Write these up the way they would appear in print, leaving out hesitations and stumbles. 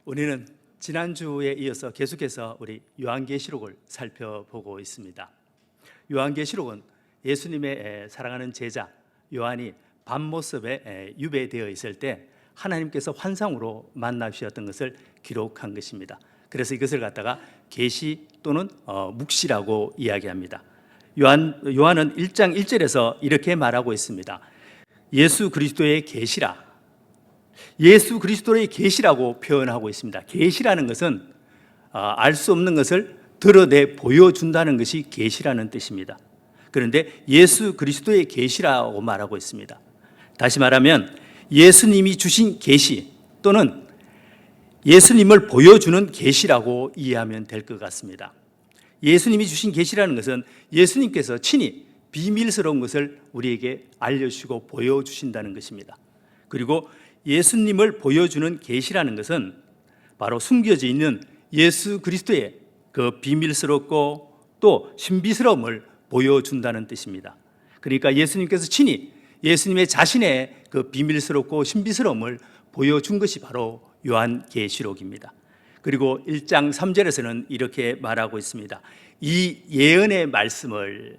우리는 지난주에 이어서 계속해서 우리 요한계시록을 살펴보고 있습니다. 요한계시록은 예수님의 사랑하는 제자 요한이 밤모습에 유배되어 있을 때 하나님께서 환상으로 만나 주셨던 것을 기록한 것입니다. 그래서 이것을 갖다가 계시 또는 묵시라고 이야기합니다. 요한은 1장 1절에서 이렇게 말하고 있습니다. 예수 그리스도의 계시라. 예수 그리스도의 계시라고 표현하고 있습니다. 계시라는 것은 알 수 없는 것을 드러내 보여준다는 것이 계시라는 뜻입니다. 그런데 예수 그리스도의 계시라고 말하고 있습니다. 다시 말하면 예수님이 주신 계시 또는 예수님을 보여주는 계시라고 이해하면 될 것 같습니다. 예수님이 주신 계시라는 것은 예수님께서 친히 비밀스러운 것을 우리에게 알려주시고 보여주신다는 것입니다. 그리고 예수님을 보여주는 계시라는 것은 바로 숨겨져 있는 예수 그리스도의 그 비밀스럽고 또 신비스러움을 보여준다는 뜻입니다. 그러니까 예수님께서 친히 예수님의 자신의 그 비밀스럽고 신비스러움을 보여준 것이 바로 요한계시록입니다. 그리고 1장 3절에서는 이렇게 말하고 있습니다. 이 예언의 말씀을,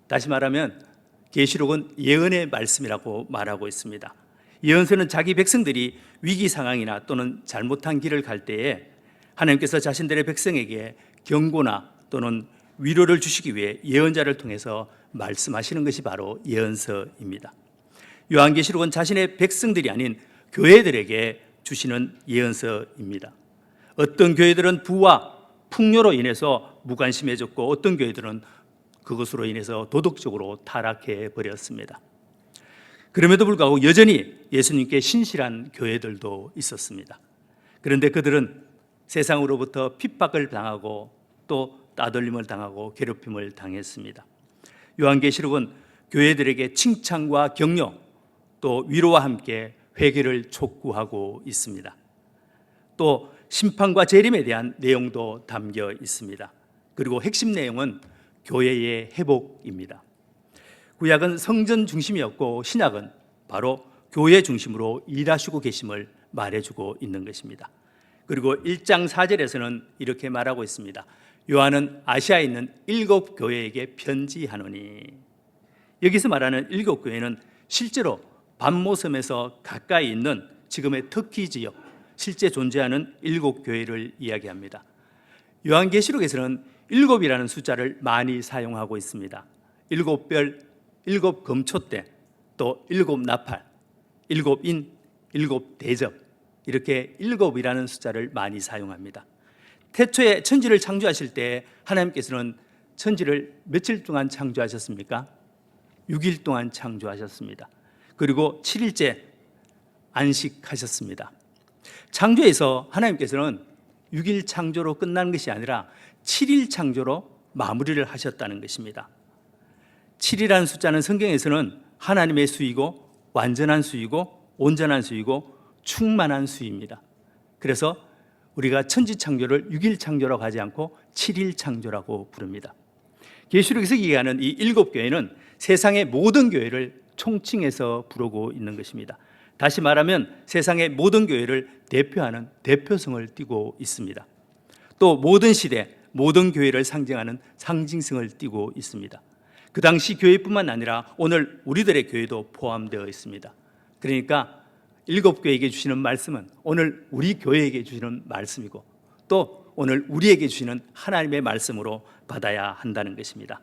다시 말하면 계시록은 예언의 말씀이라고 말하고 있습니다. 예언서는 자기 백성들이 위기 상황이나 또는 잘못한 길을 갈 때에 하나님께서 자신들의 백성에게 경고나 또는 위로를 주시기 위해 예언자를 통해서 말씀하시는 것이 바로 예언서입니다. 요한계시록은 자신의 백성들이 아닌 교회들에게 주시는 예언서입니다. 어떤 교회들은 부와 풍요로 인해서 무관심해졌고 어떤 교회들은 그것으로 인해서 도덕적으로 타락해 버렸습니다. 그럼에도 불구하고 여전히 예수님께 신실한 교회들도 있었습니다. 그런데 그들은 세상으로부터 핍박을 당하고 또 따돌림을 당하고 괴롭힘을 당했습니다. 요한계시록은 교회들에게 칭찬과 격려 또 위로와 함께 회개를 촉구하고 있습니다. 또 심판과 재림에 대한 내용도 담겨 있습니다. 그리고 핵심 내용은 교회의 회복입니다. 구약은 성전 중심이었고 신약은 바로 교회 중심으로 일하시고 계심을 말해주고 있는 것입니다. 그리고 1장 4절에서는 이렇게 말하고 있습니다. 요한은 아시아에 있는 7 교회에게 편지하노니. 여기서 말하는 7 교회는 실제로 밤모섬에서 가까이 있는 지금의 터키 지역, 실제 존재하는 7 교회를 이야기합니다. 요한계시록에서는 7이라는 숫자를 많이 사용하고 있습니다. 7별, 7 금초대, 또 7 나팔, 7 인, 7 대접, 이렇게 7이라는 숫자를 많이 사용합니다. 태초에 천지를 창조하실 때 하나님께서는 천지를 며칠 동안 창조하셨습니까? 6일 동안 창조하셨습니다. 그리고 7일째 안식하셨습니다. 창조에서 하나님께서는 6일 창조로 끝난 것이 아니라 7일 창조로 마무리를 하셨다는 것입니다. 7이라는 숫자는 성경에서는 하나님의 수이고 완전한 수이고 온전한 수이고 충만한 수입니다. 그래서 우리가 천지 창조를 6일 창조라고 하지 않고 7일 창조라고 부릅니다. 계시록에서 얘기하는 이 7 교회는 세상의 모든 교회를 총칭해서 부르고 있는 것입니다. 다시 말하면 세상의 모든 교회를 대표하는 대표성을 띠고 있습니다. 또 모든 시대, 모든 교회를 상징하는 상징성을 띠고 있습니다. 그 당시 교회뿐만 아니라 오늘 우리들의 교회도 포함되어 있습니다. 그러니까 7 교회에게 주시는 말씀은 오늘 우리 교회에게 주시는 말씀이고 또 오늘 우리에게 주시는 하나님의 말씀으로 받아야 한다는 것입니다.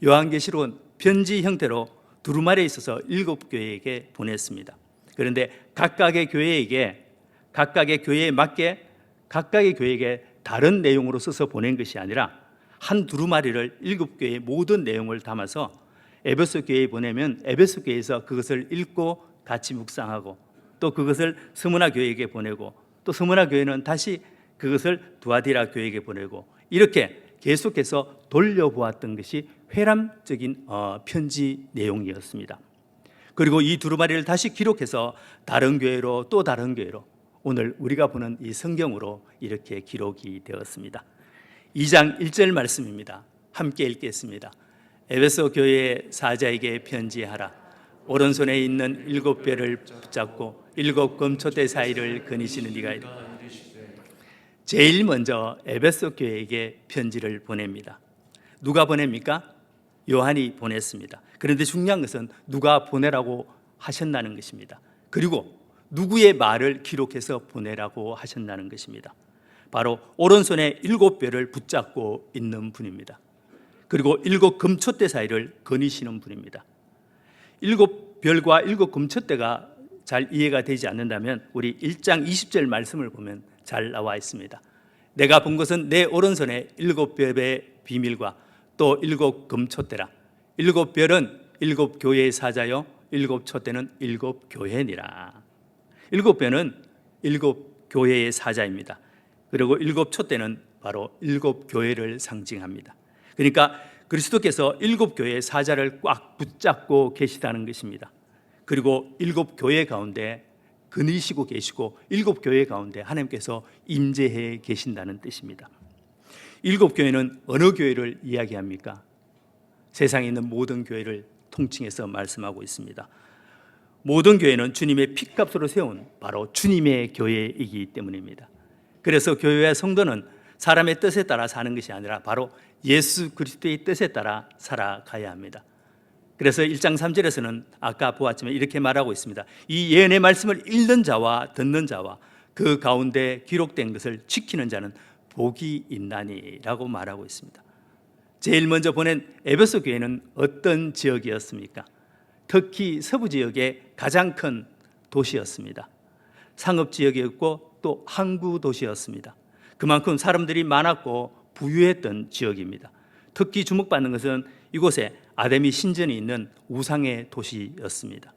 요한계시록은 편지 형태로 두루마리에 있어서 7 교회에게 보냈습니다. 그런데 각각의 교회에 맞게 각각의 교회에게 다른 내용으로 써서 보낸 것이 아니라 한 두루마리를 7 교회의 모든 내용을 담아서 에베소 교회에 보내면 에베소 교회에서 그것을 읽고 같이 묵상하고 또 그것을 스무나 교회에게 보내고 또 스무나 교회는 다시 그것을 두아디라 교회에게 보내고 이렇게 계속해서 돌려보았던 것이 회람적인 편지 내용이었습니다. 그리고 이 두루마리를 다시 기록해서 다른 교회로 또 다른 교회로 오늘 우리가 보는 이 성경으로 이렇게 기록이 되었습니다. 2장 1절 말씀입니다. 함께 읽겠습니다. 에베소 교회의 사자에게 편지하라. 오른손에 있는 7별을 붙잡고 7 금초대 사이를 거니시는 이가 제일 먼저 에베소 교회에게 편지를 보냅니다. 누가 보냅니까? 요한이 보냈습니다. 그런데 중요한 것은 누가 보내라고 하셨다는 것입니다. 그리고 누구의 말을 기록해서 보내라고 하셨다는 것입니다. 바로 오른손에 7별을 붙잡고 있는 분입니다. 그리고 7 금촛대 사이를 거니시는 분입니다. 7별과 7 금촛대가 잘 이해가 되지 않는다면 우리 1장 20절 말씀을 보면 잘 나와 있습니다. 내가 본 것은 내 오른손에 7별의 비밀과 또 7 금촛대라. 7별은 7 교회의 사자요 7 촛대는 7 교회니라. 7별은 7 교회의 사자입니다. 그리고 7 촛대는 바로 7 교회를 상징합니다. 그러니까 그리스도께서 7 교회의 사자를 꽉 붙잡고 계시다는 것입니다. 그리고 7 교회 가운데 거니시고 계시고 7 교회 가운데 하나님께서 임재해 계신다는 뜻입니다. 7 교회는 어느 교회를 이야기합니까? 세상에 있는 모든 교회를 통칭해서 말씀하고 있습니다. 모든 교회는 주님의 피값으로 세운 바로 주님의 교회이기 때문입니다. 그래서 교회와 성도는 사람의 뜻에 따라 사는 것이 아니라 바로 예수 그리스도의 뜻에 따라 살아가야 합니다. 그래서 1장 3절에서는 아까 보았지만 이렇게 말하고 있습니다. 이 예언의 말씀을 읽는 자와 듣는 자와 그 가운데 기록된 것을 지키는 자는 복이 있나니라고 말하고 있습니다. 제일 먼저 보낸 에베소 교회는 어떤 지역이었습니까? 특히 서부 지역의 가장 큰 도시였습니다. 상업 지역이었고 또 항구 도시였습니다. 그만큼 사람들이 많았고 부유했던 지역입니다. 특히 주목받는 것은 이곳에 아데미 신전이 있는 우상의 도시였습니다.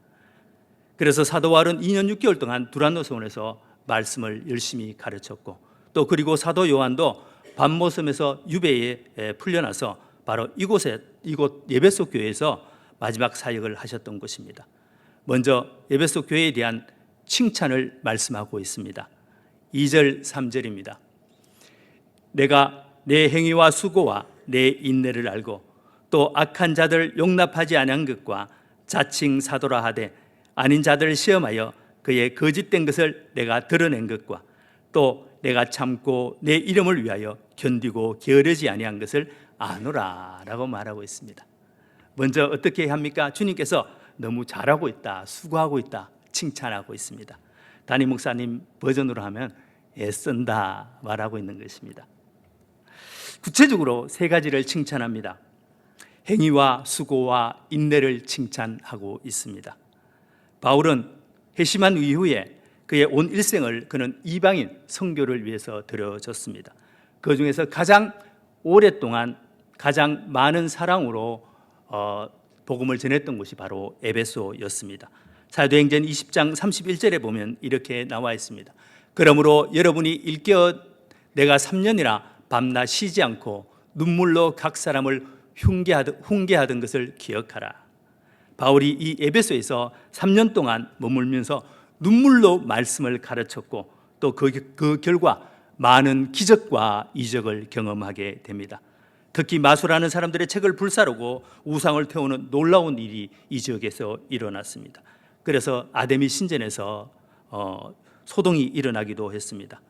그래서 사도 바울은 2년 6개월 동안 두란노 성원에서 말씀을 열심히 가르쳤고 또 그리고 사도 요한도 밤모섬에서 유배에 풀려나서 바로 이곳 에베소 교회에서 마지막 사역을 하셨던 것입니다. 먼저 에베소 교회에 대한 칭찬을 말씀하고 있습니다. 2절 3절입니다. 내가 내 행위와 수고와 내 인내를 알고 또 악한 자들 용납하지 아니한 것과 자칭 사도라 하되 아닌 자들을 시험하여 그의 거짓된 것을 내가 드러낸 것과 또 내가 참고 내 이름을 위하여 견디고 게으르지 아니한 것을 아노라 라고 말하고 있습니다. 먼저 어떻게 합니까? 주님께서 너무 잘하고 있다, 수고하고 있다 칭찬하고 있습니다. 담임 목사님 버전으로 하면 애쓴다 말하고 있는 것입니다. 구체적으로 3가지를 칭찬합니다. 행위와 수고와 인내를 칭찬하고 있습니다. 바울은 회심한 이후에 그의 온 일생을 그는 이방인 선교를 위해서 드려졌습니다. 그 중에서 가장 오랫동안 가장 많은 사랑으로 복음을 전했던 곳이 바로 에베소였습니다. 사도행전 20장 31절에 보면 이렇게 나와 있습니다. 그러므로 여러분이 일깨어 내가 3년이나 밤낮 쉬지 않고 눈물로 각 사람을 훈계하던 것을 기억하라. 바울이 이 에베소에서 3년 동안 머물면서 눈물로 말씀을 가르쳤고 또 그 결과 많은 기적과 이적을 경험하게 됩니다. 특히 마술하는 사람들의 책을 불사르고 우상을 태우는 놀라운 일이 이 지역에서 일어났습니다. 그래서 아데미 신전에서 소동이 일어나기도 했습니다.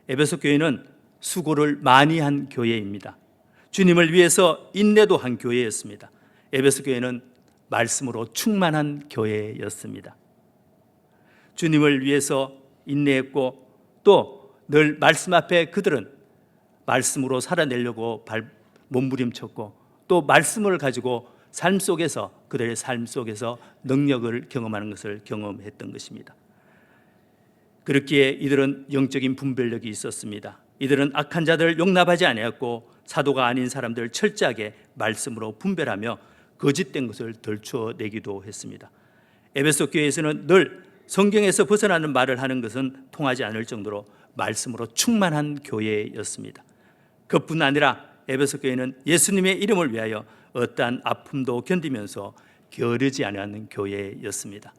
에베소 교회는 수고를 많이 한 교회입니다. 주님을 위해서 인내도 한 교회였습니다. 에베소 교회는 말씀으로 충만한 교회였습니다. 주님을 위해서 인내했고 또 늘 말씀 앞에 그들은 말씀으로 살아내려고 몸부림쳤고 또 말씀을 가지고 삶 속에서 그들의 삶 속에서 능력을 경험하는 것을 경험했던 것입니다. 그렇기에 이들은 영적인 분별력이 있었습니다. 이들은 악한 자들을 용납하지 아니했고 사도가 아닌 사람들을 철저하게 말씀으로 분별하며 거짓된 것을 들추어내기도 했습니다. 에베소 교회에서는 늘 성경에서 벗어나는 말을 하는 것은 통하지 않을 정도로 말씀으로 충만한 교회였습니다. 그뿐 아니라 에베소 교회는 예수님의 이름을 위하여 어떠한 아픔도 견디면서 게으르지 않는 교회였습니다.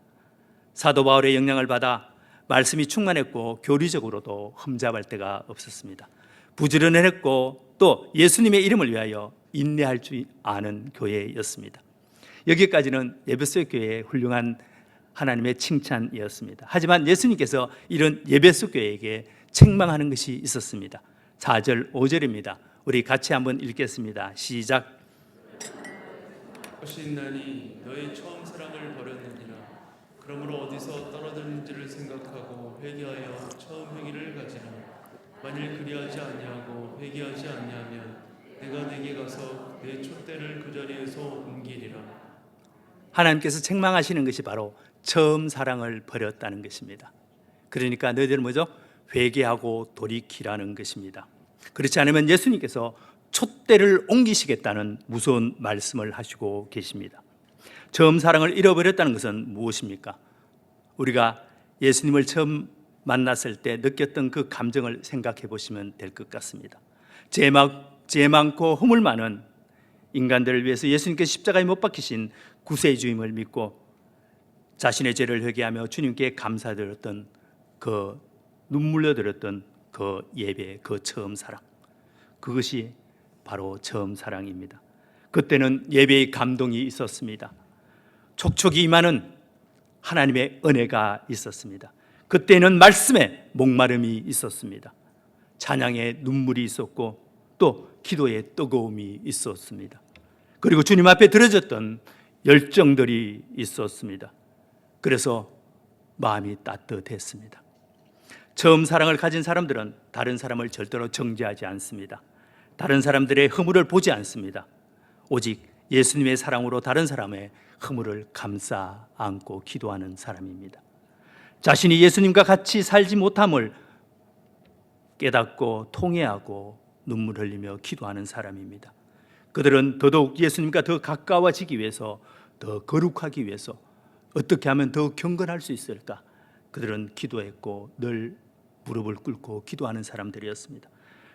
사도 바울의 영향을 받아 말씀이 충만했고 교리적으로도 흠잡을 데가 없었습니다. 부지런했고 또 예수님의 이름을 위하여 인내할 줄 아는 교회였습니다. 여기까지는 에베소 교회의 훌륭한 하나님의 칭찬이었습니다. 하지만 예수님께서 이런 에베소 교회에게 책망하는 것이 있었습니다. 4절, 5절입니다. 우리 같이 한번 읽겠습니다. 시작. 것이나니 너의 처음 사랑을 버렸느니라. 그러므로 어디서 떨어졌는지를 생각하고 회개하여 처음 행위를 가지라. 만일 그리하지 아니하고 회개하지 아니하면 내가 내게 가서 내 촛대를 그 자리에서 옮기리라. 하나님께서 책망하시는 것이 바로 처음 사랑을 버렸다는 것입니다. 그러니까 너희들은 뭐죠? 회개하고 돌이키라는 것입니다. 그렇지 않으면 예수님께서 촛대를 옮기시겠다는 무서운 말씀을 하시고 계십니다. 처음 사랑을 잃어버렸다는 것은 무엇입니까? 우리가 예수님을 처음 만났을 때 느꼈던 그 감정을 생각해 보시면 될 것 같습니다. 죄 많고 허물 많은 인간들을 위해서 예수님께서 십자가에 못 박히신 구세주임을 믿고 자신의 죄를 회개하며 주님께 감사드렸던 그 눈물 흘려드렸던 그 예배, 그 처음 사랑, 그것이 바로 처음 사랑입니다. 그때는 예배의 감동이 있었습니다. 촉촉이 임하는 하나님의 은혜가 있었습니다. 그때는 말씀에 목마름이 있었습니다. 찬양의 눈물이 있었고 또 기도의 뜨거움이 있었습니다. 그리고 주님 앞에 들어졌던 열정들이 있었습니다. 그래서 마음이 따뜻했습니다. 처음 사랑을 가진 사람들은 다른 사람을 절대로 정죄하지 않습니다. 다른 사람들의 허물을 보지 않습니다. 오직 예수님의 사랑으로 다른 사람의 허물을 감싸 안고 기도하는 사람입니다. 자신이 예수님과 같이 살지 못함을 깨닫고 통회하고 눈물 흘리며 기도하는 사람입니다. 그들은 더더욱 예수님과 더 가까워지기 위해서, 더 거룩하기 위해서 어떻게 하면 더 경건할 수 있을까? 그들은 기도했고 늘 무릎을 꿇고 기도하는 사람들이었습니다.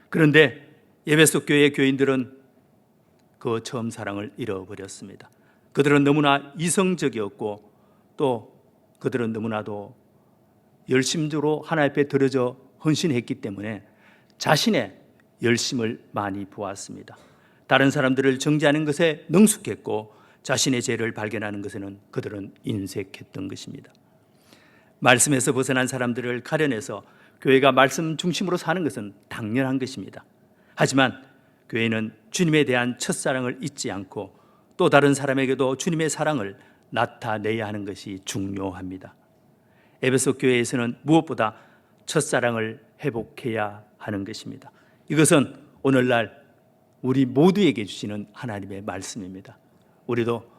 그런데 에베소 교회 교인들은 그 처음 사랑을 잃어버렸습니다. 그들은 너무나 이성적이었고 또 그들은 너무나도 열심적으로 하나님 앞에 드려져 헌신했기 때문에 자신의 열심을 많이 보았습니다. 다른 사람들을 정죄하는 것에 능숙했고 자신의 죄를 발견하는 것에는 그들은 인색했던 것입니다. 말씀에서 벗어난 사람들을 가려내서 교회가 말씀 중심으로 사는 것은 당연한 것입니다. 하지만 교회는 주님에 대한 첫사랑을 잊지 않고 또 다른 사람에게도 주님의 사랑을 나타내야 하는 것이 중요합니다. 에베소 교회에서는 무엇보다 첫사랑을 회복해야 하는 것입니다. 이것은 오늘날 우리 모두에게 주시는 하나님의 말씀입니다. 우리도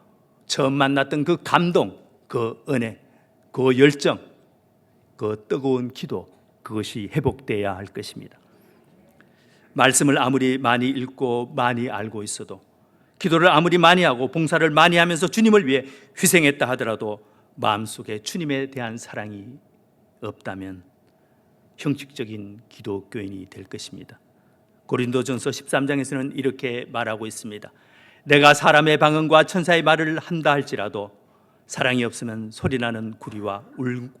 처음 만났던 그 감동, 그 은혜, 그 열정, 그 뜨거운 기도, 그것이 회복돼야 할 것입니다. 말씀을 아무리 많이 읽고 많이 알고 있어도, 기도를 아무리 많이 하고 봉사를 많이 하면서 주님을 위해 희생했다 하더라도 마음속에 주님에 대한 사랑이 없다면 형식적인 기독교인이 될 것입니다. 고린도전서 13장에서는 이렇게 말하고 있습니다. 내가 사람의 방언과 천사의 말을 한다 할지라도 사랑이 없으면 소리나는 구리와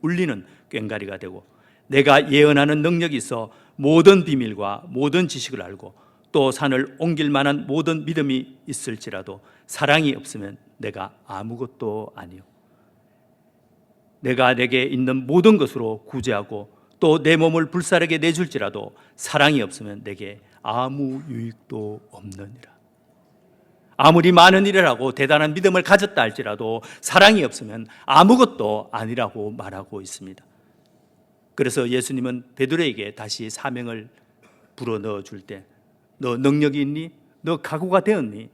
울리는 꽹과리가 되고, 내가 예언하는 능력이 있어 모든 비밀과 모든 지식을 알고 또 산을 옮길 만한 모든 믿음이 있을지라도 사랑이 없으면 내가 아무것도 아니요. 내가 내게 있는 모든 것으로 구제하고 또 내 몸을 불사르게 내줄지라도 사랑이 없으면 내게 아무 유익도 없느니라. 아무리 많은 일을 하고 대단한 믿음을 가졌다 할지라도 사랑이 없으면 아무것도 아니라고 말하고 있습니다. 그래서 예수님은 베드로에게 다시 사명을 불어넣어 줄 때, 너 능력이 있니? 너 각오가 되었니?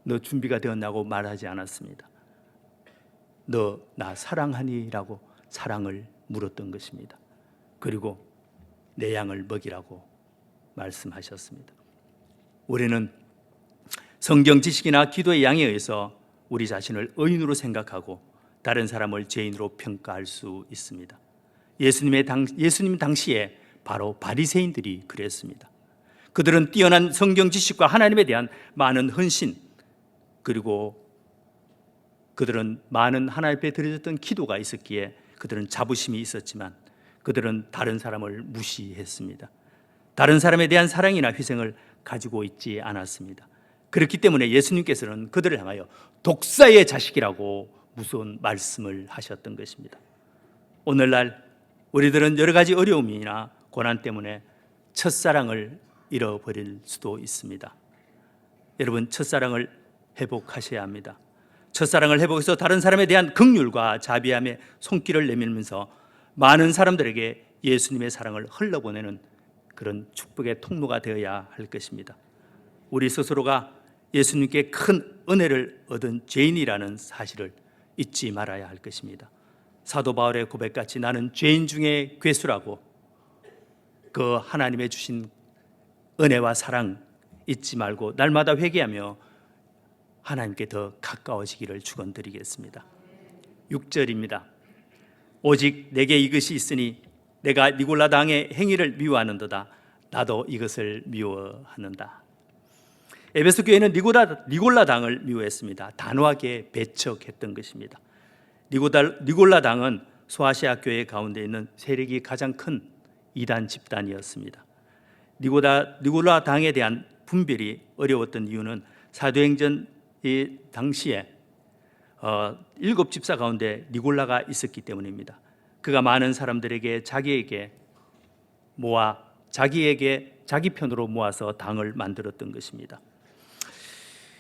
너 준비가 되었냐고 말하지 않았습니다. 너 나 사랑하니? 라고 사랑을 물었던 것입니다. 그리고 내 양을 먹이라고 말씀하셨습니다. 우리는 성경 지식이나 기도의 양에 의해서 우리 자신을 의인으로 생각하고 다른 사람을 죄인으로 평가할 수 있습니다. 예수님 당시에 바로 바리새인들이 그랬습니다. 그들은 뛰어난 성경 지식과 하나님에 대한 많은 헌신, 그리고 그들은 많은 하나님 앞에 드려졌던 기도가 있었기에 그들은 자부심이 있었지만 그들은 다른 사람을 무시했습니다. 다른 사람에 대한 사랑이나 희생을 가지고 있지 않았습니다. 그렇기 때문에 예수님께서는 그들을 향하여 독사의 자식이라고 무서운 말씀을 하셨던 것입니다. 오늘날 우리들은 여러 가지 어려움이나 고난 때문에 첫사랑을 잃어버릴 수도 있습니다. 여러분, 첫사랑을 회복하셔야 합니다. 첫사랑을 회복해서 다른 사람에 대한 긍휼과 자비함에 손길을 내밀면서 많은 사람들에게 예수님의 사랑을 흘러보내는 그런 축복의 통로가 되어야 할 것입니다. 우리 스스로가 예수님께 큰 은혜를 얻은 죄인이라는 사실을 잊지 말아야 할 것입니다. 사도 바울의 고백같이 나는 죄인 중에 괴수라고 그 하나님의 주신 은혜와 사랑 잊지 말고 날마다 회개하며 하나님께 더 가까워지기를 축원드리겠습니다. 6절입니다. 오직 내게 이것이 있으니 내가 니골라 당의 행위를 미워하는도다. 나도 이것을 미워하는다. 에베소 교회는 니골라 당을 미워했습니다. 단호하게 배척했던 것입니다. 니골라 당은 소아시아 교회 가운데 있는 세력이 가장 큰 이단 집단이었습니다. 니골라 당에 대한 분별이 어려웠던 이유는 사도행전 당시에 7집사 가운데 니골라가 있었기 때문입니다. 그가 많은 사람들에게 자기 편으로 모아서 당을 만들었던 것입니다.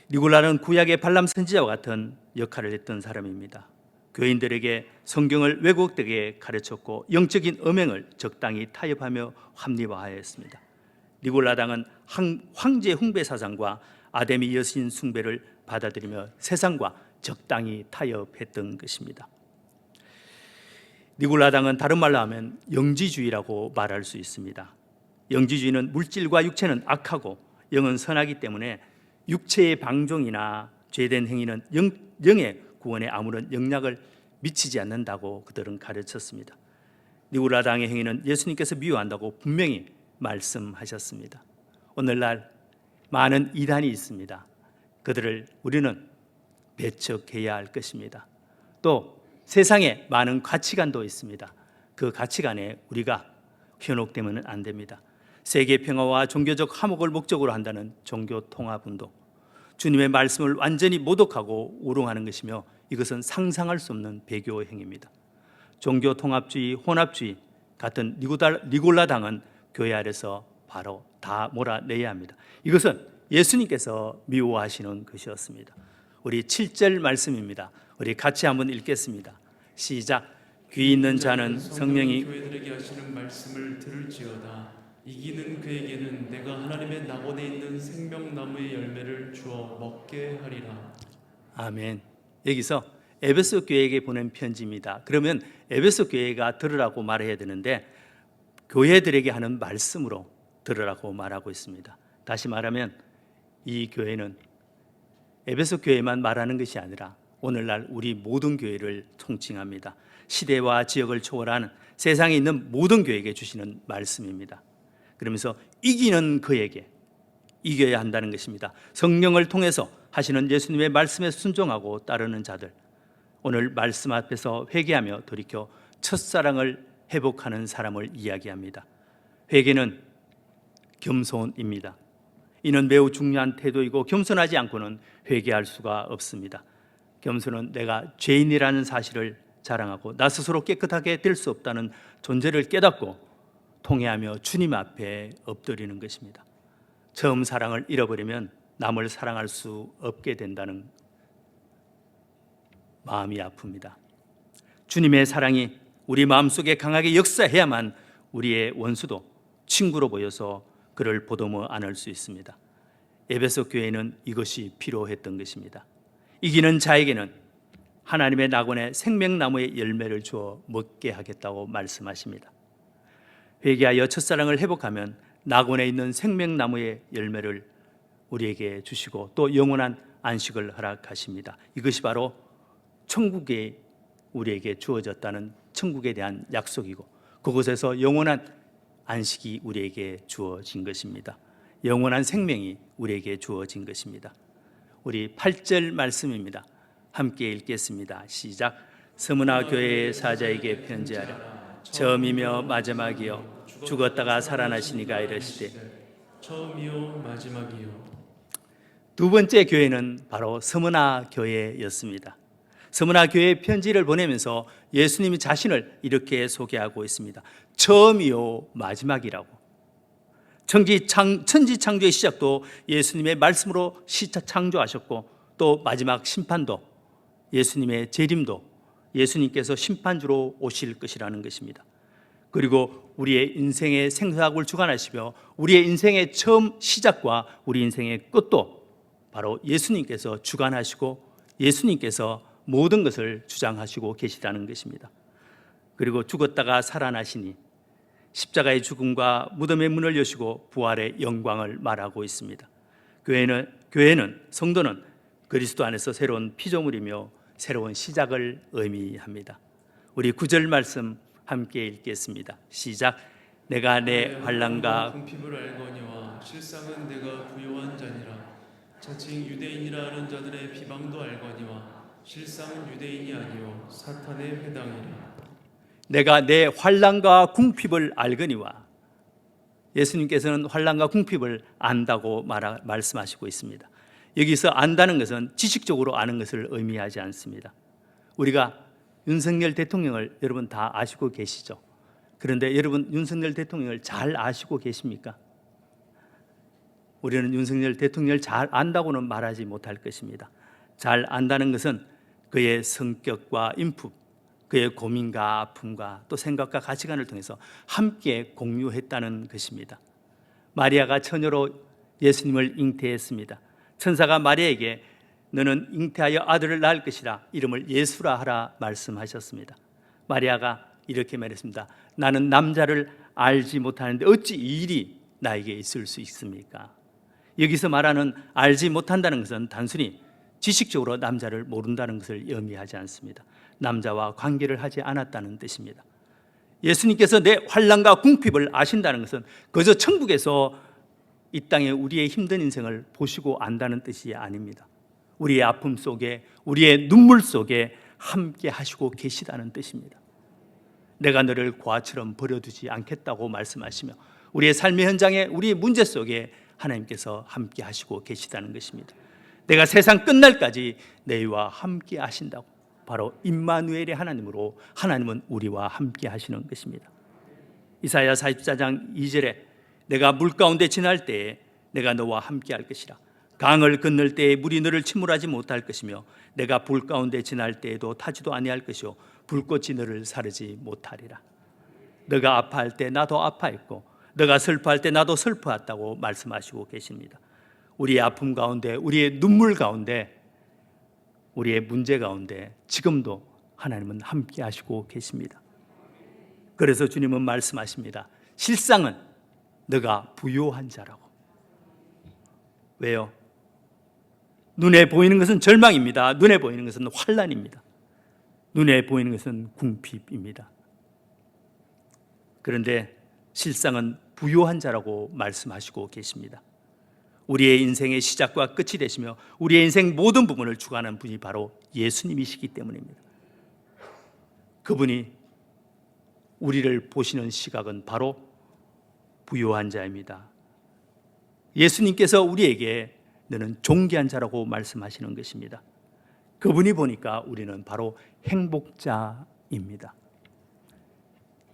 니골라는 구약의 발람 선지자와 같은 역할을 했던 사람입니다. 교인들에게 성경을 왜곡되게 가르쳤고 영적인 음행을 적당히 타협하며 합리화하였습니다. 니골라 당은 황제 숭배 사상과 아데미 여신 숭배를 받아들이며 세상과 적당히 타협했던 것입니다. 니골라 당은 다른 말로 하면 영지주의라고 말할 수 있습니다. 영지주의는 물질과 육체는 악하고 영은 선하기 때문에 육체의 방종이나 죄된 행위는 영의 구원에 아무런 영향을 미치지 않는다고 그들은 가르쳤습니다. 니골라 당의 행위는 예수님께서 미워한다고 분명히 말씀하셨습니다. 오늘날 많은 이단이 있습니다. 그들을 우리는 배척해야 할 것입니다. 또 세상에 많은 가치관도 있습니다. 그 가치관에 우리가 현혹되면 안 됩니다. 세계 평화와 종교적 화목을 목적으로 한다는 종교 통합운동, 주님의 말씀을 완전히 모독하고 우롱하는 것이며 이것은 상상할 수 없는 배교 행위입니다. 종교 통합주의, 혼합주의 같은 니골라 당은 교회 아래서 바로 다 몰아내야 합니다. 이것은 예수님께서 미워하시는 것이었습니다. 우리 7절 말씀입니다. 우리 같이 한번 읽겠습니다. 시작. 귀 있는 자는 성령이 교회들에게 하시는 말씀을 들을지어다. 이기는 그에게는 내가 하나님의 낙원에 있는 생명나무의 열매를 주어 먹게 하리라. 아멘. 여기서 에베소 교회에게 보낸 편지입니다. 그러면 에베소 교회가 들으라고 말해야 되는데 교회들에게 하는 말씀으로 들으라고 말하고 있습니다. 다시 말하면 이 교회는 에베소 교회만 말하는 것이 아니라 오늘날 우리 모든 교회를 통칭합니다. 시대와 지역을 초월하는 세상에 있는 모든 교회에게 주시는 말씀입니다. 그러면서 이기는 그에게 이겨야 한다는 것입니다. 성령을 통해서 하시는 예수님의 말씀에 순종하고 따르는 자들, 오늘 말씀 앞에서 회개하며 돌이켜 첫사랑을 회복하는 사람을 이야기합니다. 회개는 겸손입니다. 이는 매우 중요한 태도이고 겸손하지 않고는 회개할 수가 없습니다. 겸손은 내가 죄인이라는 사실을 자랑하고 나 스스로 깨끗하게 될 수 없다는 존재를 깨닫고 통회하며 주님 앞에 엎드리는 것입니다. 처음 사랑을 잃어버리면 남을 사랑할 수 없게 된다는 마음이 아픕니다. 주님의 사랑이 우리 마음속에 강하게 역사해야만 우리의 원수도 친구로 보여서 그를 보듬어 안을 수 있습니다. 에베소 교회는 이것이 필요했던 것입니다. 이기는 자에게는 하나님의 낙원의 생명나무의 열매를 주어 먹게 하겠다고 말씀하십니다. 회개하여 첫사랑을 회복하면 낙원에 있는 생명나무의 열매를 우리에게 주시고 또 영원한 안식을 허락하십니다. 이것이 바로 천국에 우리에게 주어졌다는 천국에 대한 약속이고 그곳에서 영원한 안식이 우리에게 주어진 것입니다. 영원한 생명이 우리에게 주어진 것입니다. 우리 8절 말씀입니다. 함께 읽겠습니다. 시작. 스무나 교회의 사자에게 편지하라. 처음이며 마지막이요 죽었다가 살아나시니가 이르시되. 처음이요 마지막이요. 두 번째 교회는 바로 스무나 교회였습니다. 스무나 교회에 편지를 보내면서 예수님이 자신을 이렇게 소개하고 있습니다. 처음이요 마지막이라고. 천지 창조의 시작도 예수님의 말씀으로 창조하셨고, 또 마지막 심판도, 예수님의 재림도 예수님께서 심판주로 오실 것이라는 것입니다. 그리고 우리의 인생의 생사학을 주관하시며 우리의 인생의 처음 시작과 우리 인생의 끝도 바로 예수님께서 주관하시고 예수님께서 모든 것을 주장하시고 계시다는 것입니다. 그리고 죽었다가 살아나시니 십자가의 죽음과 무덤의 문을 여시고 부활의 영광을 말하고 있습니다. 교회는 성도는 그리스도 안에서 새로운 피조물이며 새로운 시작을 의미합니다. 우리 9절 말씀 함께 읽겠습니다. 시작. 내가 내 환난과 궁핍을 알거니와 실상은 내가 부요한 자니라. 자칭 유대인이라 하는 자들의 비방도 알거니와 실상은 유대인이 아니요 사탄의 회당이라. 내가 내 환난과 궁핍을 알거니와, 예수님께서는 환난과 궁핍을 안다고 말씀하시고 있습니다. 여기서 안다는 것은 지식적으로 아는 것을 의미하지 않습니다. 우리가 윤석열 대통령을 여러분 다 아시고 계시죠? 그런데 여러분 윤석열 대통령을 잘 아시고 계십니까? 우리는 윤석열 대통령을 잘 안다고는 말하지 못할 것입니다. 잘 안다는 것은 그의 성격과 인품, 그의 고민과 아픔과 또 생각과 가치관을 통해서 함께 공유했다는 것입니다. 마리아가 처녀로 예수님을 잉태했습니다. 천사가 마리아에게 너는 잉태하여 아들을 낳을 것이라 이름을 예수라 하라 말씀하셨습니다. 마리아가 이렇게 말했습니다. 나는 남자를 알지 못하는데 어찌 이 일이 나에게 있을 수 있습니까? 여기서 말하는 알지 못한다는 것은 단순히 지식적으로 남자를 모른다는 것을 의미하지 않습니다. 남자와 관계를 하지 않았다는 뜻입니다. 예수님께서 내 환난과 궁핍을 아신다는 것은 그저 천국에서 이 땅에 우리의 힘든 인생을 보시고 안다는 뜻이 아닙니다. 우리의 아픔 속에, 우리의 눈물 속에 함께 하시고 계시다는 뜻입니다. 내가 너를 고아처럼 버려두지 않겠다고 말씀하시며 우리의 삶의 현장에, 우리의 문제 속에 하나님께서 함께 하시고 계시다는 것입니다. 내가 세상 끝날까지 너희와 함께 하신다고, 바로 임마누엘의 하나님으로 하나님은 우리와 함께 하시는 것입니다. 이사야 44장 2절에 내가 물 가운데 지날 때에 내가 너와 함께 할 것이라. 강을 건널 때에 물이 너를 침몰하지 못할 것이며 내가 불 가운데 지날 때에도 타지도 아니할 것이요 불꽃이 너를 사르지 못하리라. 너가 아파할 때 나도 아파했고 너가 슬퍼할 때 나도 슬퍼했다고 말씀하시고 계십니다. 우리의 아픔 가운데, 우리의 눈물 가운데, 우리의 문제 가운데 지금도 하나님은 함께 하시고 계십니다. 그래서 주님은 말씀하십니다. 실상은 너가 부요한 자라고. 왜요? 눈에 보이는 것은 절망입니다. 눈에 보이는 것은 환난입니다. 눈에 보이는 것은 궁핍입니다. 그런데 실상은 부요한 자라고 말씀하시고 계십니다. 우리의 인생의 시작과 끝이 되시며 우리의 인생 모든 부분을 주관하는 분이 바로 예수님이시기 때문입니다. 그분이 우리를 보시는 시각은 바로 부요한 자입니다. 예수님께서 우리에게 너는 존귀한 자라고 말씀하시는 것입니다. 그분이 보니까 우리는 바로 행복자입니다.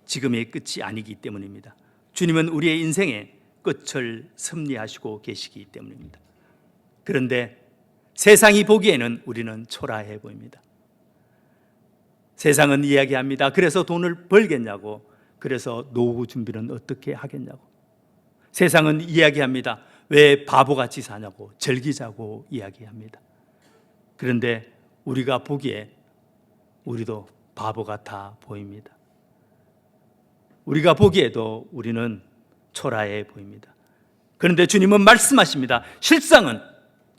지금의 끝이 아니기 때문입니다. 주님은 우리의 인생의 끝을 섭리하시고 계시기 때문입니다. 그런데 세상이 보기에는 우리는 초라해 보입니다. 세상은 이야기합니다. 그래서 돈을 벌겠냐고, 그래서 노후 준비는 어떻게 하겠냐고. 세상은 이야기합니다. 왜 바보같이 사냐고, 즐기자고 이야기합니다. 그런데 우리가 보기에 우리도 바보 같아 보입니다. 우리가 보기에도 우리는 초라해 보입니다. 그런데 주님은 말씀하십니다. 실상은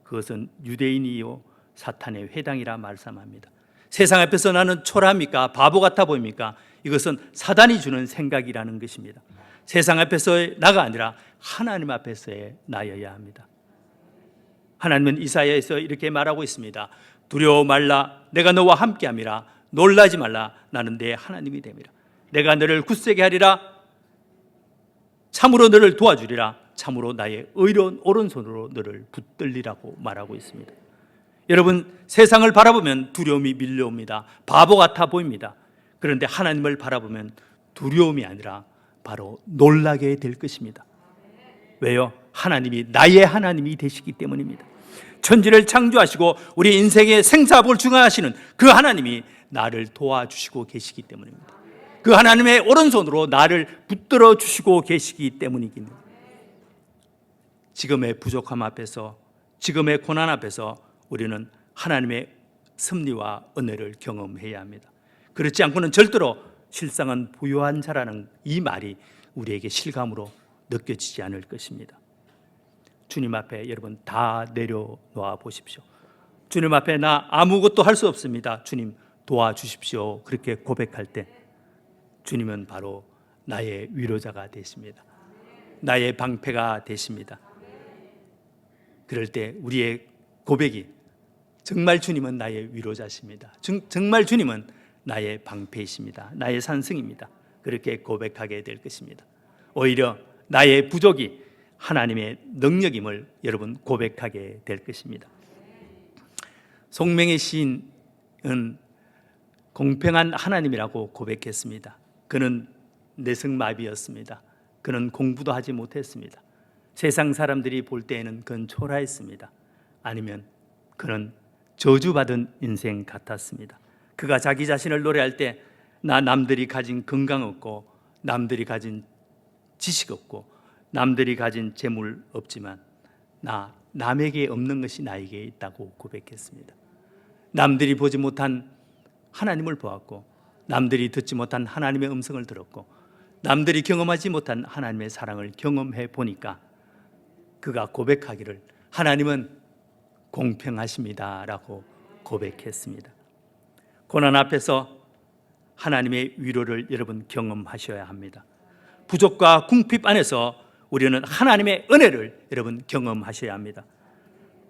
그것은 유대인이요 사탄의 회당이라 말씀합니다. 세상 앞에서 나는 초라합니까? 바보 같아 보입니까? 이것은 사단이 주는 생각이라는 것입니다. 세상 앞에서의 나가 아니라 하나님 앞에서의 나여야 합니다. 하나님은 이사야에서 이렇게 말하고 있습니다. 두려워 말라, 내가 너와 함께함이라. 놀라지 말라, 나는 내 하나님이 됨이라. 내가 너를 굳세게 하리라. 참으로 너를 도와주리라. 참으로 나의 의로운 오른손으로 너를 붙들리라고 말하고 있습니다. 여러분, 세상을 바라보면 두려움이 밀려옵니다. 바보 같아 보입니다. 그런데 하나님을 바라보면 두려움이 아니라 바로 놀라게 될 것입니다. 왜요? 하나님이 나의 하나님이 되시기 때문입니다. 천지를 창조하시고 우리 인생의 생사복을 중화하시는 그 하나님이 나를 도와주시고 계시기 때문입니다. 그 하나님의 오른손으로 나를 붙들어 주시고 계시기 때문이긴 합니다. 지금의 부족함 앞에서, 지금의 고난 앞에서 우리는 하나님의 섭리와 은혜를 경험해야 합니다. 그렇지 않고는 절대로 실상은 부유한 자라는 이 말이 우리에게 실감으로 느껴지지 않을 것입니다. 주님 앞에 여러분 다 내려놓아 보십시오. 주님 앞에 나 아무것도 할 수 없습니다, 주님 도와주십시오, 그렇게 고백할 때 주님은 바로 나의 위로자가 되십니다. 나의 방패가 되십니다. 그럴 때 우리의 고백이 정말 주님은 나의 위로자십니다, 정말 주님은 나의 방패이십니다, 나의 산성입니다, 그렇게 고백하게 될 것입니다. 오히려 나의 부족이 하나님의 능력임을 여러분 고백하게 될 것입니다. 송명의 시인은 공평한 하나님이라고 고백했습니다. 그는 내성마비였습니다. 그는 공부도 하지 못했습니다. 세상 사람들이 볼 때에는 그는 초라했습니다. 아니면 그는 저주받은 인생 같았습니다. 그가 자기 자신을 노래할 때 나 남들이 가진 건강 없고 남들이 가진 지식 없고 남들이 가진 재물 없지만 나 남에게 없는 것이 나에게 있다고 고백했습니다. 남들이 보지 못한 하나님을 보았고 남들이 듣지 못한 하나님의 음성을 들었고 남들이 경험하지 못한 하나님의 사랑을 경험해 보니까 그가 고백하기를 하나님은 공평하십니다 라고 고백했습니다. 고난 앞에서 하나님의 위로를 여러분 경험하셔야 합니다. 부족과 궁핍 안에서 우리는 하나님의 은혜를 여러분 경험하셔야 합니다.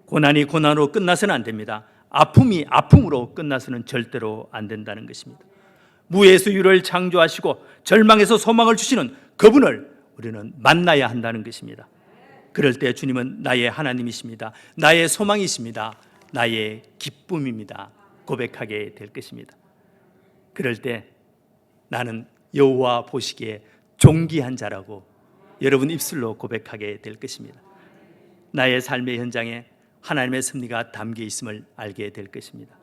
고난이 고난으로 끝나서는 안 됩니다. 아픔이 아픔으로 끝나서는 절대로 안 된다는 것입니다. 무에서 유를 창조하시고 절망에서 소망을 주시는 그분을 우리는 만나야 한다는 것입니다. 그럴 때 주님은 나의 하나님이십니다, 나의 소망이십니다, 나의 기쁨입니다 고백하게 될 것입니다. 그럴 때 나는 여호와 보시기에 존귀한 자라고 여러분 입술로 고백하게 될 것입니다. 나의 삶의 현장에 하나님의 섭리가 담겨 있음을 알게 될 것입니다.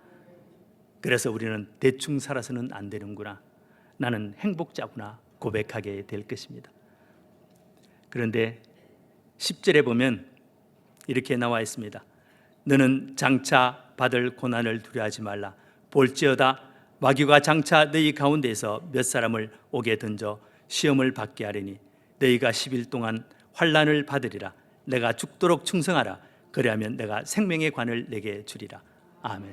그래서 우리는 대충 살아서는 안 되는구나, 나는 행복자구나 고백하게 될 것입니다. 그런데 10절에 보면 이렇게 나와 있습니다. 너는 장차 받을 고난을 두려워하지 말라. 볼지어다 마귀가 장차 너희 가운데에서 몇 사람을 옥에 던져 시험을 받게 하리니 너희가 10일 동안 환난을 받으리라. 내가 죽도록 충성하라. 그리하면 내가 생명의 관을 내게 주리라. 아멘.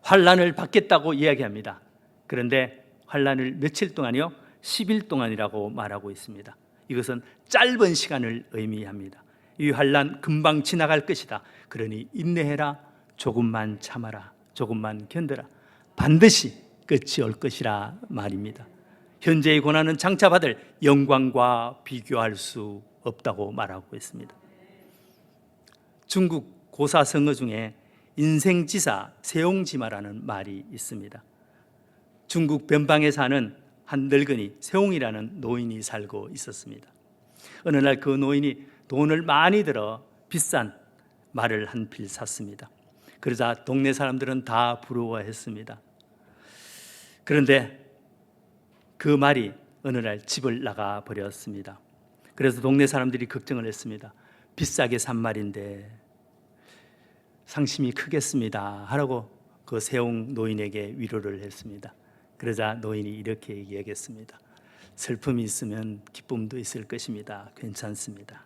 환난을 받겠다고 이야기합니다. 그런데 환난을 며칠 동안이요? 10일 동안이라고 말하고 있습니다. 이것은 짧은 시간을 의미합니다. 이 환난 금방 지나갈 것이다. 그러니 인내해라. 조금만 참아라. 조금만 견뎌라. 반드시 끝이 올 것이라 말입니다. 현재의 고난은 장차 받을 영광과 비교할 수 없다고 말하고 있습니다. 중국 고사성어 중에 인생지사 세옹지마라는 말이 있습니다. 중국 변방에 사는 한 늙은이 세옹이라는 노인이 살고 있었습니다. 어느 날 그 노인이 돈을 많이 들어 비싼 말을 한 필 샀습니다. 그러자 동네 사람들은 다 부러워했습니다. 그런데 그 말이 어느 날 집을 나가 버렸습니다. 그래서 동네 사람들이 걱정을 했습니다. 비싸게 산 말인데 상심이 크겠습니다 하라고 그 세옹 노인에게 위로를 했습니다. 그러자 노인이 이렇게 얘기하겠습니다. 슬픔이 있으면 기쁨도 있을 것입니다. 괜찮습니다.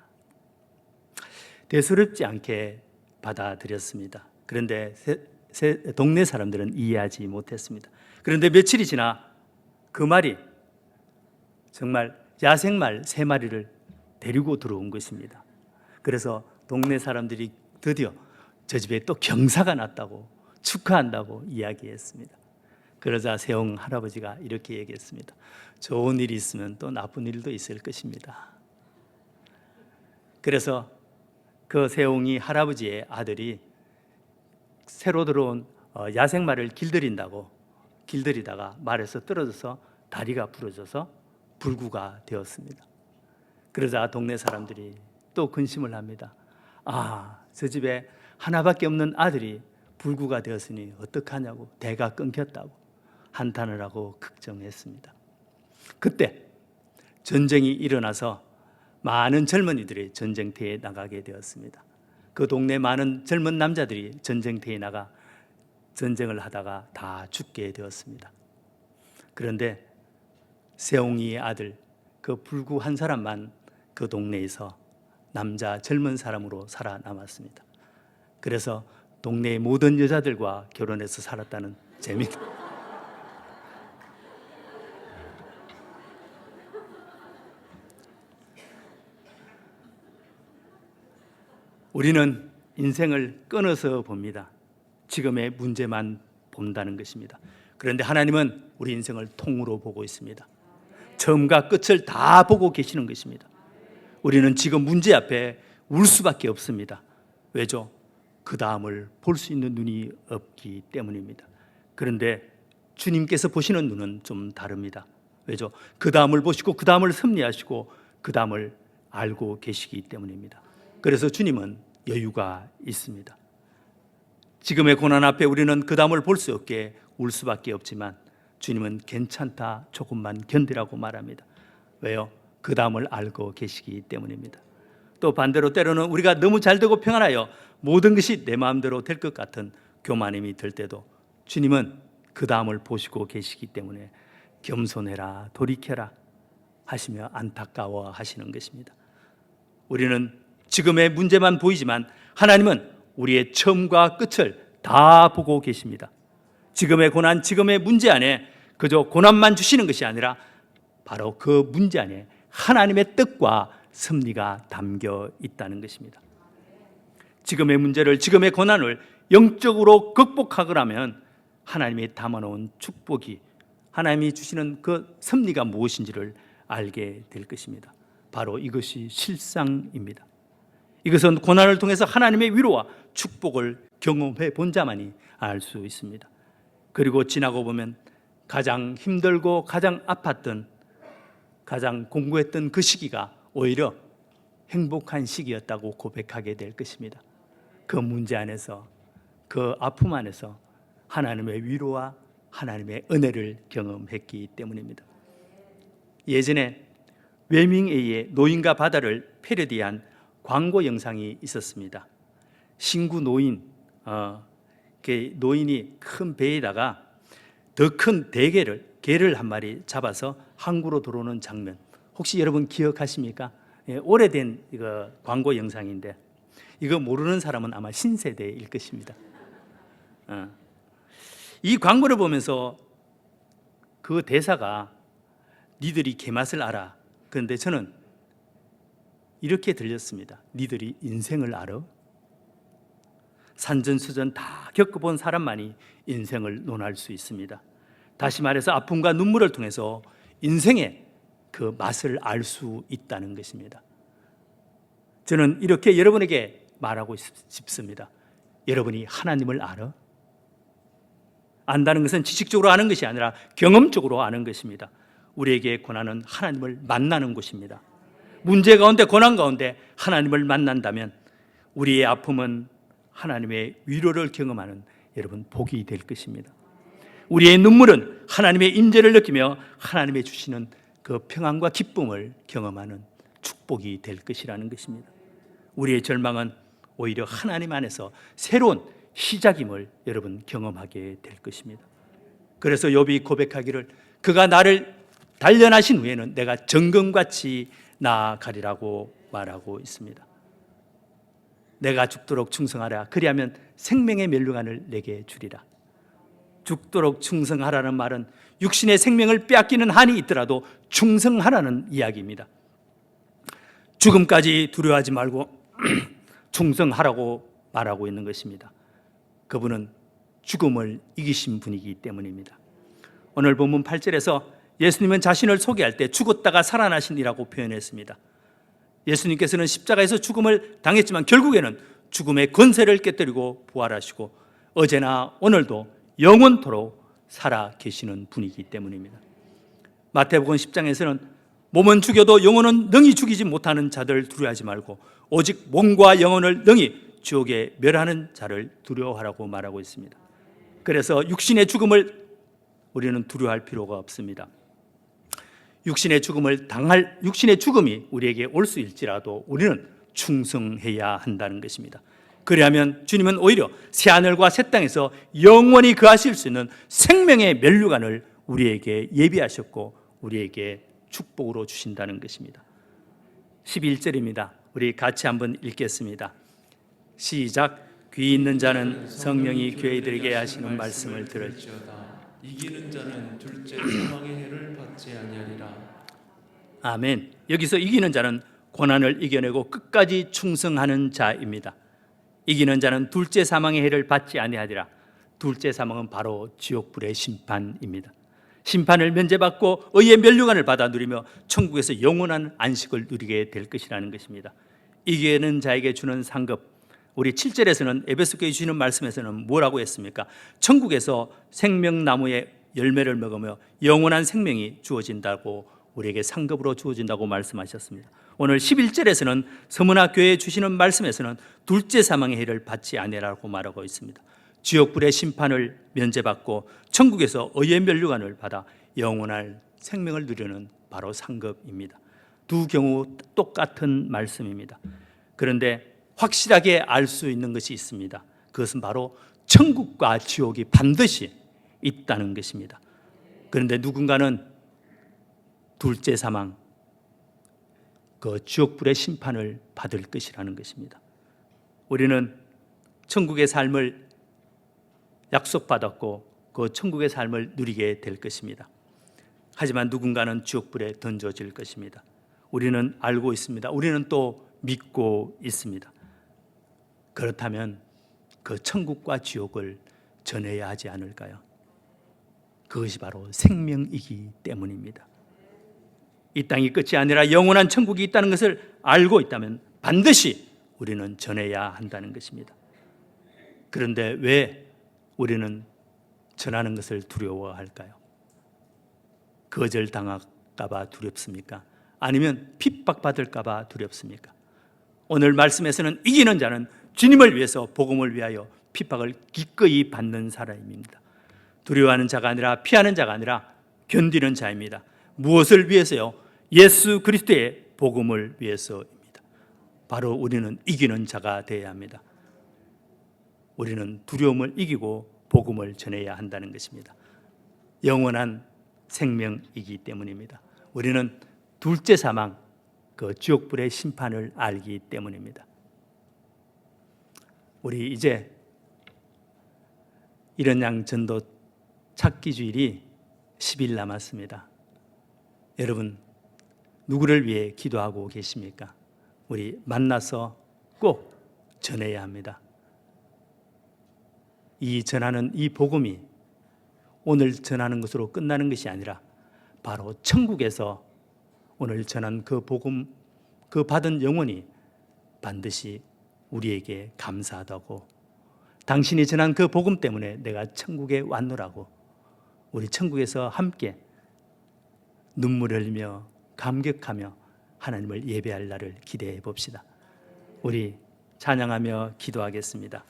대수롭지 않게 받아들였습니다. 그런데 동네 사람들은 이해하지 못했습니다. 그런데 며칠이 지나 그 말이 정말 야생말 3마리를 데리고 들어온 것입니다. 그래서 동네 사람들이 드디어 저 집에 또 경사가 났다고 축하한다고 이야기했습니다. 그러자 세옹 할아버지가 이렇게 얘기했습니다. 좋은 일이 있으면 또 나쁜 일도 있을 것입니다. 그래서 그 세옹이 할아버지의 아들이 새로 들어온 야생말을 길들이다가 말에서 떨어져서 다리가 부러져서 불구가 되었습니다. 그러자 동네 사람들이 또 근심을 합니다. 아, 저 집에 하나밖에 없는 아들이 불구가 되었으니 어떡하냐고, 대가 끊겼다고 한탄을 하고 걱정했습니다. 그때 전쟁이 일어나서 많은 젊은이들이 전쟁터에 나가게 되었습니다. 그 동네 많은 젊은 남자들이 전쟁터에 나가 전쟁을 하다가 다 죽게 되었습니다. 그런데 세옹이의 아들 그 불구 한 사람만 그 동네에서 남자 젊은 사람으로 살아남았습니다. 그래서 동네의 모든 여자들과 결혼해서 살았다는 재미있는 우리는 인생을 끊어서 봅니다. 지금의 문제만 본다는 것입니다. 그런데 하나님은 우리 인생을 통으로 보고 있습니다. 처음과 끝을 다 보고 계시는 것입니다. 우리는 지금 문제 앞에 울 수밖에 없습니다. 왜죠? 그 다음을 볼 수 있는 눈이 없기 때문입니다. 그런데 주님께서 보시는 눈은 좀 다릅니다. 왜죠? 그 다음을 보시고 그 다음을 섭리하시고 그 다음을 알고 계시기 때문입니다. 그래서 주님은 여유가 있습니다. 지금의 고난 앞에 우리는 그 다음을 볼 수 없게 울 수밖에 없지만 주님은 괜찮다, 조금만 견디라고 말합니다. 왜요? 그 다음을 알고 계시기 때문입니다. 또 반대로 때로는 우리가 너무 잘되고 평안하여 모든 것이 내 마음대로 될 것 같은 교만함이 들 때도 주님은 그 다음을 보시고 계시기 때문에 겸손해라, 돌이켜라 하시며 안타까워 하시는 것입니다. 우리는 지금의 문제만 보이지만 하나님은 우리의 처음과 끝을 다 보고 계십니다. 지금의 고난, 지금의 문제 안에 그저 고난만 주시는 것이 아니라 바로 그 문제 안에 하나님의 뜻과 섭리가 담겨 있다는 것입니다. 지금의 문제를, 지금의 고난을 영적으로 극복하거라면 하나님이 담아놓은 축복이, 하나님이 주시는 그 섭리가 무엇인지를 알게 될 것입니다. 바로 이것이 실상입니다. 이것은 고난을 통해서 하나님의 위로와 축복을 경험해 본 자만이 알 수 있습니다. 그리고 지나고 보면 가장 힘들고 가장 아팠던, 가장 공고했던 그 시기가 오히려 행복한 시기였다고 고백하게 될 것입니다. 그 문제 안에서, 그 아픔 안에서 하나님의 위로와 하나님의 은혜를 경험했기 때문입니다. 예전에 웨밍에이의 노인과 바다를 패러디한 광고 영상이 있었습니다. 신구 노인, 노인이 큰 배에다가 더 큰 개를 한 마리 잡아서 항구로 들어오는 장면, 혹시 여러분 기억하십니까? 오래된 이거 광고 영상인데 이거 모르는 사람은 아마 신세대일 것입니다. 이 광고를 보면서 그 대사가 니들이 개맛을 알아. 그런데 저는 이렇게 들렸습니다. 니들이 인생을 알아? 산전수전 다 겪어본 사람만이 인생을 논할 수 있습니다. 다시 말해서 아픔과 눈물을 통해서 인생의 그 맛을 알 수 있다는 것입니다. 저는 이렇게 여러분에게 말하고 싶습니다. 여러분이 하나님을 알아? 안다는 것은 지식적으로 아는 것이 아니라 경험적으로 아는 것입니다. 우리에게 고난은 하나님을 만나는 곳입니다. 문제 가운데, 고난 가운데 하나님을 만난다면 우리의 아픔은 하나님의 위로를 경험하는 여러분 복이 될 것입니다. 우리의 눈물은 하나님의 임재를 느끼며 하나님의 주시는 그 평안과 기쁨을 경험하는 축복이 될 것이라는 것입니다. 우리의 절망은 오히려 하나님 안에서 새로운 시작임을 여러분 경험하게 될 것입니다. 그래서 욥이 고백하기를 그가 나를 단련하신 후에는 내가 정금같이 나아가리라고 말하고 있습니다. 내가 죽도록 충성하라. 그리하면 생명의 멸류관을 내게 주리라. 죽도록 충성하라는 말은 육신의 생명을 빼앗기는 한이 있더라도 충성하라는 이야기입니다. 죽음까지 두려워하지 말고 충성하라고 말하고 있는 것입니다. 그분은 죽음을 이기신 분이기 때문입니다. 오늘 본문 8절에서 예수님은 자신을 소개할 때 죽었다가 살아나신이라고 표현했습니다. 예수님께서는 십자가에서 죽음을 당했지만 결국에는 죽음의 권세를 깨뜨리고 부활하시고 어제나 오늘도 영원토록 살아 계시는 분이기 때문입니다. 마태복음 10장에서는 몸은 죽여도 영혼은 능히 죽이지 못하는 자들을 두려워하지 말고 오직 몸과 영혼을 능히 지옥에 멸하는 자를 두려워하라고 말하고 있습니다. 그래서 육신의 죽음을 우리는 두려워할 필요가 없습니다. 육신의 죽음이 우리에게 올 수 있을지라도 우리는 충성해야 한다는 것입니다. 그리하면 주님은 오히려 새하늘과 새 땅에서 영원히 거하실 수 있는 생명의 면류관을 우리에게 예비하셨고 우리에게 축복으로 주신다는 것입니다. 11절입니다. 우리 같이 한번 읽겠습니다. 시작. 귀 있는 자는 성령이 교회들에게 하시는 말씀을 들을지어다. 이기는 자는 둘째 사망의 해를 받지 아니하리라. 아멘. 여기서 이기는 자는 고난을 이겨내고 끝까지 충성하는 자입니다. 이기는 자는 둘째 사망의 해를 받지 아니하리라. 둘째 사망은 바로 지옥불의 심판입니다. 심판을 면제받고 의의 면류관을 받아 누리며 천국에서 영원한 안식을 누리게 될 것이라는 것입니다. 이기는 자에게 주는 상급, 우리 7절에서는 에베소교회 주시는 말씀에서는 뭐라고 했습니까? 천국에서 생명나무의 열매를 먹으며 영원한 생명이 주어진다고, 우리에게 상급으로 주어진다고 말씀하셨습니다. 오늘 11절에서는 서문화 교회에 주시는 말씀에서는 둘째 사망의 해를 받지 아니라고 말하고 있습니다. 지옥불의 심판을 면제받고 천국에서 의의 면류관을 받아 영원한 생명을 누리는 바로 상급입니다. 두 경우 똑같은 말씀입니다. 그런데 확실하게 알 수 있는 것이 있습니다. 그것은 바로 천국과 지옥이 반드시 있다는 것입니다. 그런데 누군가는 둘째 사망, 그 지옥불의 심판을 받을 것이라는 것입니다. 우리는 천국의 삶을 약속받았고 그 천국의 삶을 누리게 될 것입니다. 하지만 누군가는 지옥불에 던져질 것입니다. 우리는 알고 있습니다. 우리는 또 믿고 있습니다. 그렇다면 그 천국과 지옥을 전해야 하지 않을까요? 그것이 바로 생명이기 때문입니다. 이 땅이 끝이 아니라 영원한 천국이 있다는 것을 알고 있다면 반드시 우리는 전해야 한다는 것입니다. 그런데 왜 우리는 전하는 것을 두려워할까요? 거절당할까 봐 두렵습니까? 아니면 핍박받을까 봐 두렵습니까? 오늘 말씀에서는 이기는 자는 주님을 위해서, 복음을 위하여 핍박을 기꺼이 받는 사람입니다. 두려워하는 자가 아니라, 피하는 자가 아니라 견디는 자입니다. 무엇을 위해서요? 예수 그리스도의 복음을 위해서입니다. 바로 우리는 이기는 자가 되어야 합니다. 우리는 두려움을 이기고 복음을 전해야 한다는 것입니다. 영원한 생명이기 때문입니다. 우리는 둘째 사망, 그 지옥불의 심판을 알기 때문입니다. 우리 이제 이런 양 전도 찾기 주일이 10일 남았습니다. 여러분, 누구를 위해 기도하고 계십니까? 우리 만나서 꼭 전해야 합니다. 이 전하는 이 복음이 오늘 전하는 것으로 끝나는 것이 아니라 바로 천국에서 오늘 전한 그 복음, 그 받은 영혼이 반드시 우리에게 감사하다고, 당신이 전한 그 복음 때문에 내가 천국에 왔노라고, 우리 천국에서 함께 눈물을 흘리며 감격하며 하나님을 예배할 날을 기대해 봅시다. 우리 찬양하며 기도하겠습니다.